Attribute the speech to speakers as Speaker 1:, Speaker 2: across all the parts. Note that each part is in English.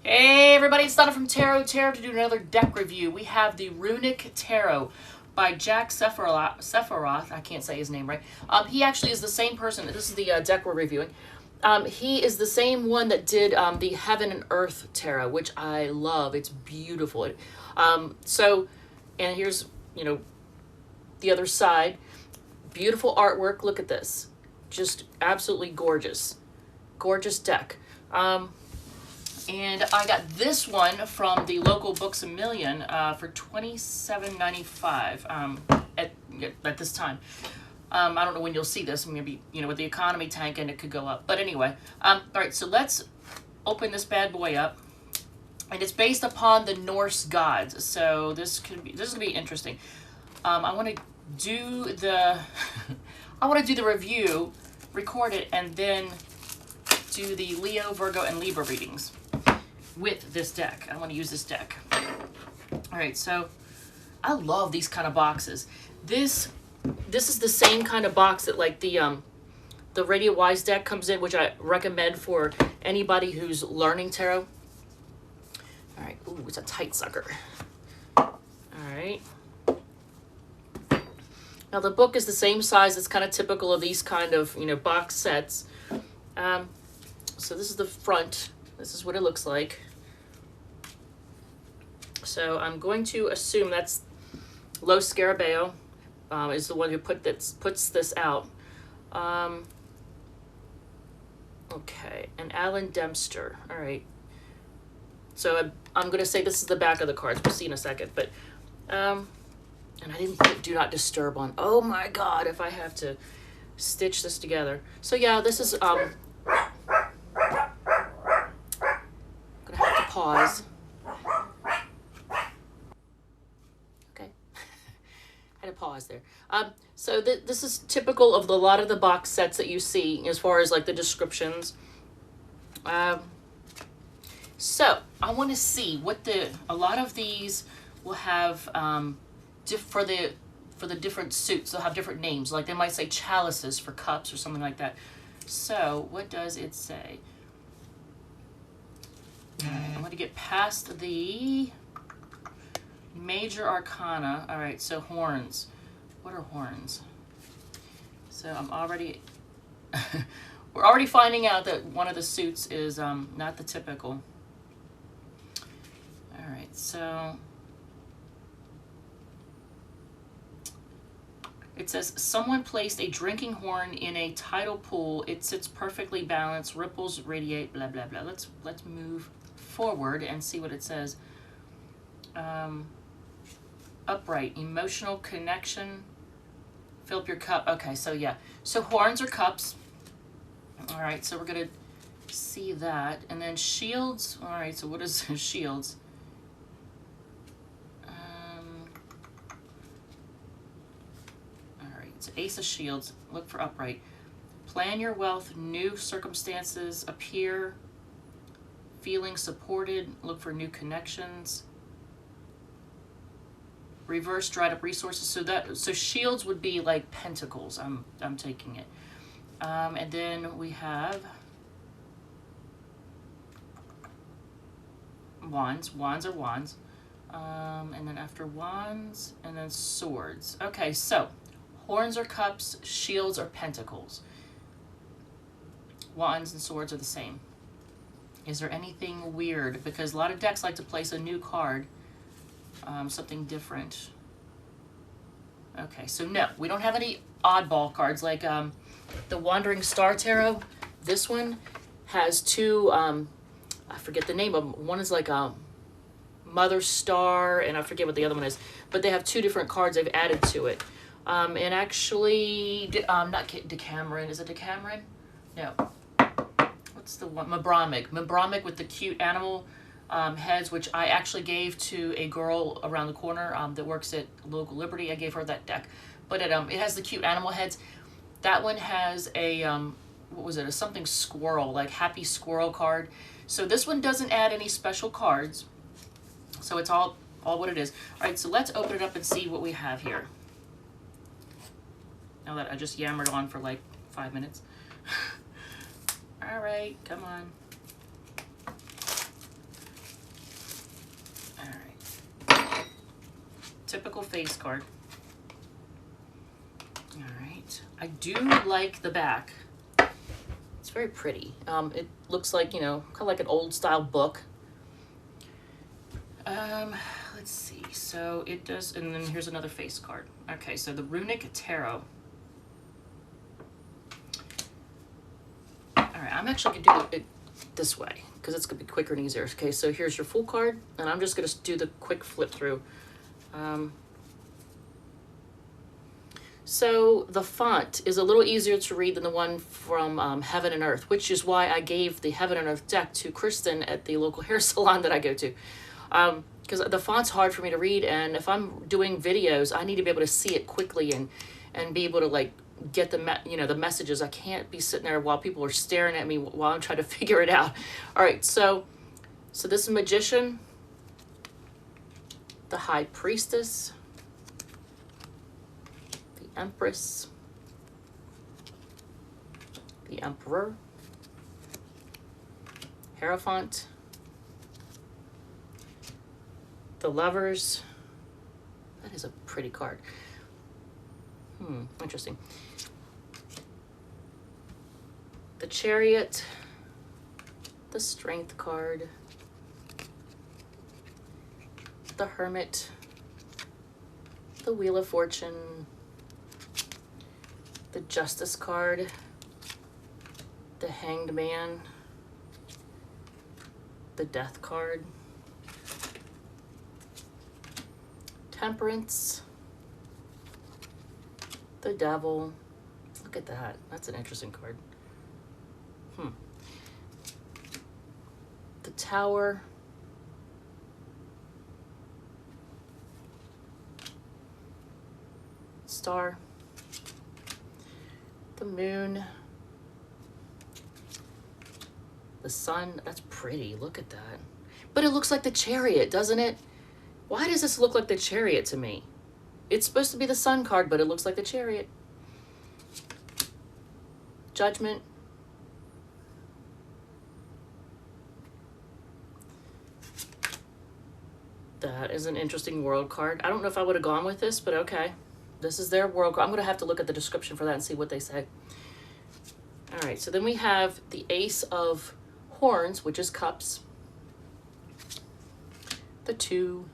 Speaker 1: Hey everybody, it's Donna from Tarot to do another deck review. We have the Runic Tarot by Jack Sephiroth. I can't say his name right. He actually is the same person. This is the deck we're reviewing. He is the same one that did the Heaven and Earth Tarot, which I love. It's beautiful. And here's, the other side. Beautiful artwork. Look at this. Just absolutely gorgeous. Gorgeous deck. And I got this one from the local Books A Million for $27.95 at this time. I don't know when you'll see this. Maybe, with the economy tanking, it could go up. But anyway, all right, so let's open this bad boy up. And it's based upon the Norse gods. So this is going to be interesting. I want to do the review, record it, and then do the Leo, Virgo, and Libra readings with this deck. I want to use this deck. All right, so I love these kind of boxes. This is the same kind of box that like the Radio Wise deck comes in, which I recommend for anybody who's learning tarot. All right, ooh, it's a tight sucker. All right. Now the book is the same size. It's kind of typical of these kind of box sets. So this is the front. This is what it looks like. So I'm going to assume that's Lo Scarabeo is the one who puts this out. Okay, and Alan Dempster. All right. So I'm going to say this is the back of the cards. We'll see in a second. But and I didn't put Do Not Disturb on. Oh my God! If I have to stitch this together. So yeah, this is pause. Okay. Had to pause there. So this is typical of a lot of the box sets that you see as far as like the descriptions. So I want to see what a lot of these will have for the different suits. They'll have different names. Like they might say chalices for cups or something like that. So what does it say? I'm going to get past the major arcana. All right, so horns. What are horns? So I'm already, we're already finding out that one of the suits is not the typical. All right, so it says, someone placed a drinking horn in a tidal pool. It sits perfectly balanced, ripples radiate, blah, blah, blah. Let's move forward and see what it says. Upright, emotional connection, fill up your cup. Okay, so yeah, so horns are cups. All right, so we're gonna see that. And then shields. All right, so what is shields? All right, so Ace of Shields, look for upright. Plan your wealth, new circumstances appear. Feeling supported, look for new connections. Reverse, dried up resources. So shields would be like pentacles. I'm taking it. And then we have wands. Wands are wands. And then after wands, and then swords. Okay, so horns are cups, shields are pentacles. Wands and swords are the same. Is there anything weird? Because a lot of decks like to place a new card, something different. Okay, so no, we don't have any oddball cards like the Wandering Star Tarot. This one has two, I forget the name of them. One is like a Mother Star, and I forget what the other one is. But they have two different cards they've added to it. And actually, not Decameron. Is it Decameron? No. What's the one? Mabromic with the cute animal heads, which I actually gave to a girl around the corner that works at Local Liberty. I gave her that deck. But it has the cute animal heads. That one has a, what was it? A something squirrel, like Happy Squirrel card. So this one doesn't add any special cards. So it's all what it is. All right, so let's open it up and see what we have here. Now that I just yammered on for like 5 minutes. All right, come on. typical face card. All right. I do like the back. It's very pretty. It looks like, you know, kind of like an old style book. Let's see. So it does, and then here's another face card. Okay, so the Runic Tarot. All right, I'm actually gonna do it this way because it's gonna be quicker and easier. Okay, so here's your full card, and I'm just gonna do the quick flip through. So the font is a little easier to read than the one from Heaven and Earth, which is why I gave the Heaven and Earth deck to Kristen at the local hair salon that I go to. Because the font's hard for me to read, and if I'm doing videos, I need to be able to see it quickly and be able to like get the the messages. I can't be sitting there while people are staring at me while I'm trying to figure it out. All right, so this is Magician, the High Priestess, the Empress, the Emperor, Hierophant, the Lovers. That is a pretty card. Interesting. The Chariot, the Strength card, the Hermit, the Wheel of Fortune, the Justice card, the Hanged Man, the Death card, Temperance, the Devil. Look at that. That's an interesting card. The Tower, Star, the Moon, the Sun. That's pretty. Look at that. But it looks like the Chariot, doesn't it? Why does this look like the Chariot to me? It's supposed to be the Sun card, but it looks like the Chariot. Judgment. That is an interesting world card. I don't know if I would have gone with this, but okay. This is their world card. I'm going to have to look at the description for that and see what they say. All right, so then we have the Ace of Horns, which is cups. The 2.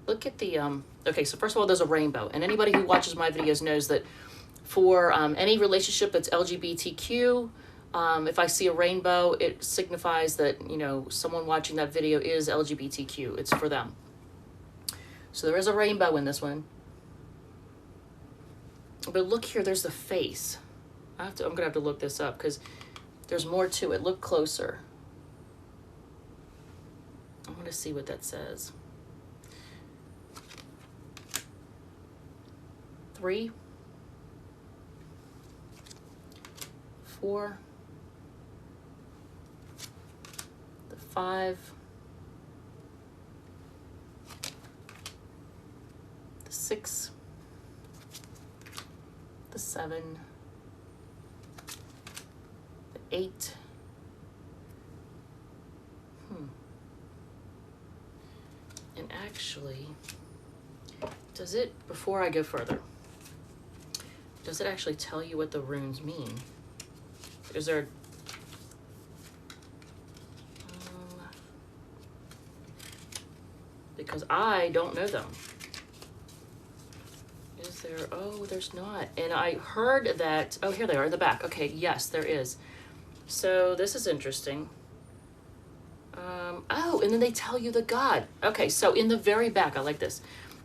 Speaker 1: Look at the, okay, so first of all, there's a rainbow. And anybody who watches my videos knows that for any relationship that's LGBTQ, if I see a rainbow, it signifies that, you know, someone watching that video is LGBTQ. It's for them. So there is a rainbow in this one. But look here, there's the face. I'm going to have to look this up because there's more to it. Look closer. I want to see what that says. 3, 4, the 5, the 6, the 7, the 8. And actually, does it, before I go further, does it actually tell you what the runes mean? Is there... because I don't know them. Is there... oh, there's not. And I heard that... oh, here they are in the back. Okay, yes, there is. So this is interesting. Oh, and then they tell you the god. Okay, so in the very back, I like this.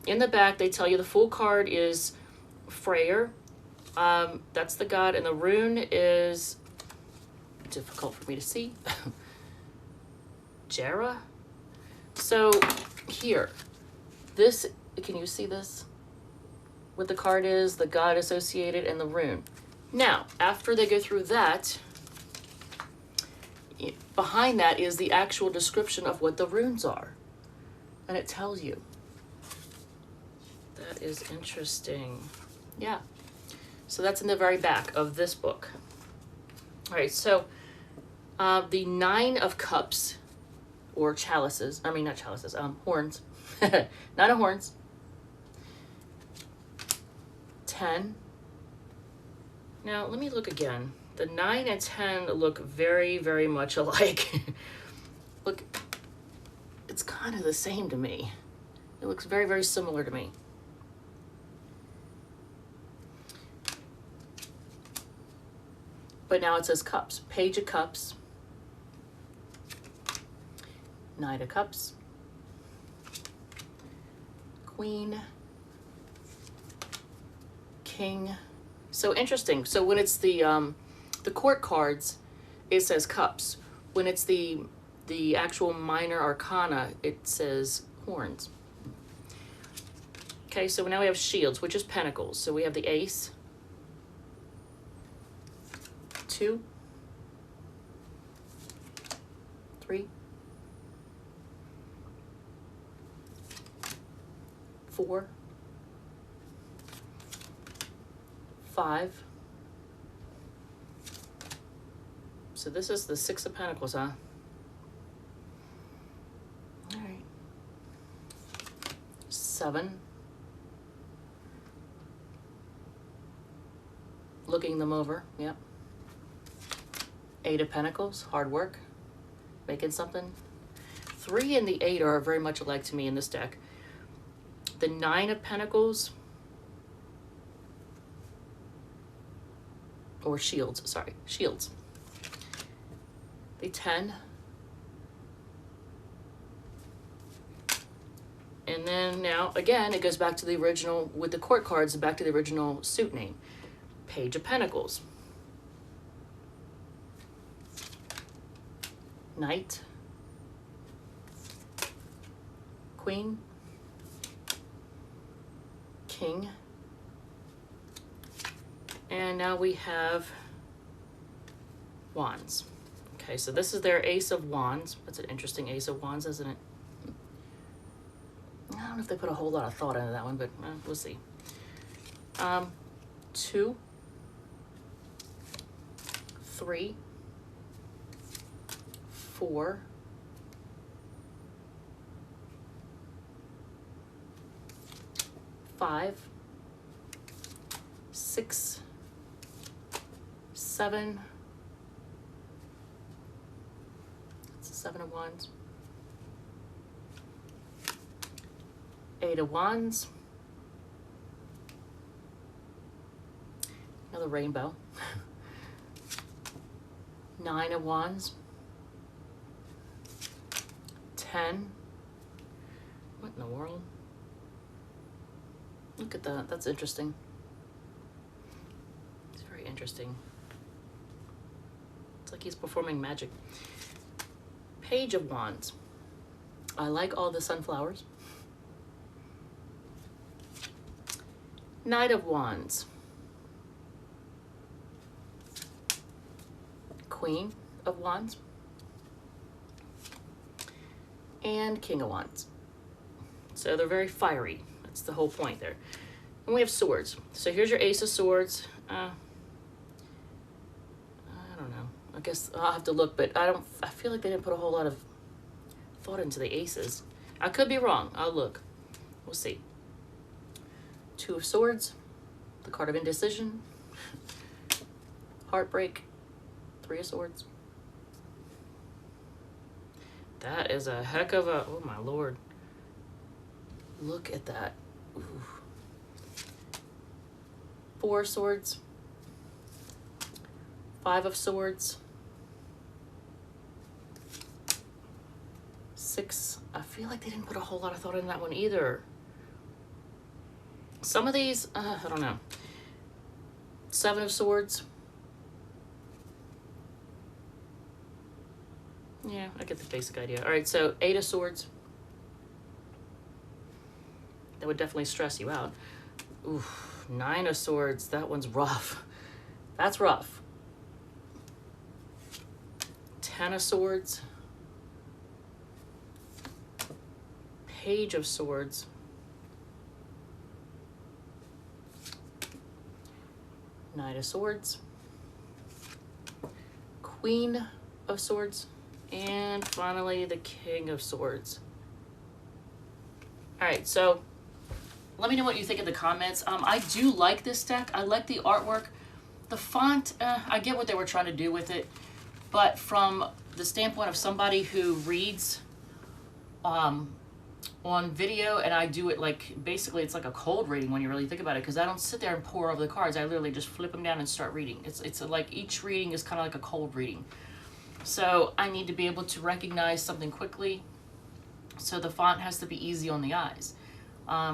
Speaker 1: In the back, they tell you the full card is Freyr. That's the god, and the rune is difficult for me to see. Jera. So here, this, can you see this? What the card is, the god associated, and the rune. Now, after they go through that, behind that is the actual description of what the runes are. And it tells you. That is interesting. Yeah. So that's in the very back of this book. All right, so the 9 of Cups or chalices. I mean, not chalices, horns. Nine of horns. 10. Now, let me look again. The 9 and 10 look very, very much alike. Look, it's kind of the same to me. It looks very, very similar to me. But now it says cups. Page of cups. Knight of cups. Queen. King. So interesting. So when it's the court cards, it says cups. When it's the actual minor arcana, it says horns. Okay, so now we have shields, which is pentacles. So we have the ace, 2, 3, 4, 5. So this is the 6 of Pentacles, huh? All right. 7. Looking them over, yep. 8 of Pentacles, hard work, making something. 3 and the 8 are very much alike to me in this deck. The 9 of Pentacles, or shields, sorry, shields. The 10. And then now, again, it goes back to the original, with the court cards, back to the original suit name. Page of Pentacles. Knight. Queen. King. And now we have Wands. Okay, so this is their Ace of Wands. That's an interesting Ace of Wands, isn't it? I don't know if they put a whole lot of thought into that one, but we'll see. 2, 3, 4, 5, 6, 7. That's 7 of Wands. 8 of Wands. Another rainbow. 9 of Wands. 10. What in the world? Look at that. That's interesting. It's very interesting. It's like he's performing magic. Page of Wands. I like all the sunflowers. Knight of Wands. Queen of Wands. And King of Wands. So they're very fiery. That's the whole point there. And we have swords. So here's your Ace of Swords. I don't know. I guess I'll have to look, but I feel like they didn't put a whole lot of thought into the aces. I could be wrong. I'll look. We'll see. 2 of Swords. The card of indecision. Heartbreak. 3 of Swords. That is a heck of a, oh my Lord. Look at that. Ooh. 4 of Swords. 5 of Swords. 6. I feel like they didn't put a whole lot of thought in that one either. Some of these, I don't know. 7 of Swords. Yeah, I get the basic idea. All right, so 8 of Swords. That would definitely stress you out. Ooh, 9 of Swords. That one's rough. That's rough. 10 of Swords. Page of Swords. Knight of Swords. Queen of Swords. And finally, the King of Swords. All right, so let me know what you think in the comments. I do like this deck. I like the artwork. The font, I get what they were trying to do with it, but from the standpoint of somebody who reads on video, and I do it like, basically it's like a cold reading when you really think about it, because I don't sit there and pour over the cards. I literally just flip them down and start reading. It's like each reading is kind of like a cold reading. So I need to be able to recognize something quickly. So the font has to be easy on the eyes.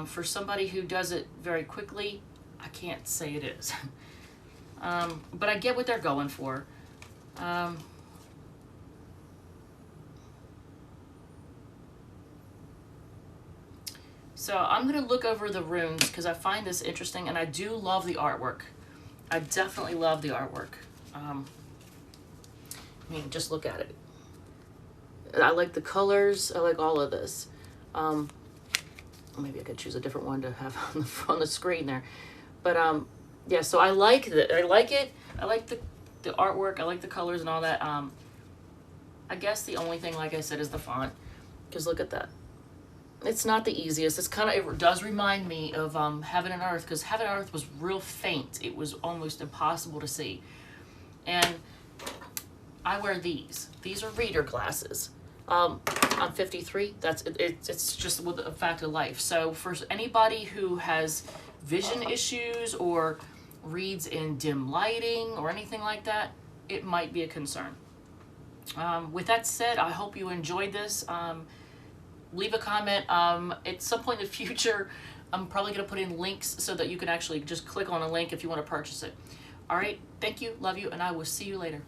Speaker 1: For somebody who does it very quickly, I can't say it is. But I get what they're going for. So I'm going to look over the runes because I find this interesting, and I do love the artwork. I definitely love the artwork. I mean, just look at it. I like the colors. I like all of this. Maybe I could choose a different one to have on the screen there. But yeah, so I like it. I like it. I like the artwork. I like the colors and all that. I guess the only thing, like I said, is the font. Because look at that. It's not the easiest. It's kind of, it does remind me of Heaven and Earth, because Heaven and Earth was real faint. It was almost impossible to see. And I wear these. These are reader glasses. I'm 53. It's just a fact of life. So for anybody who has vision issues or reads in dim lighting or anything like that, it might be a concern. With that said, I hope you enjoyed this. Leave a comment. At some point in the future, I'm probably going to put in links so that you can actually just click on a link if you want to purchase it. All right. Thank you. Love you. And I will see you later.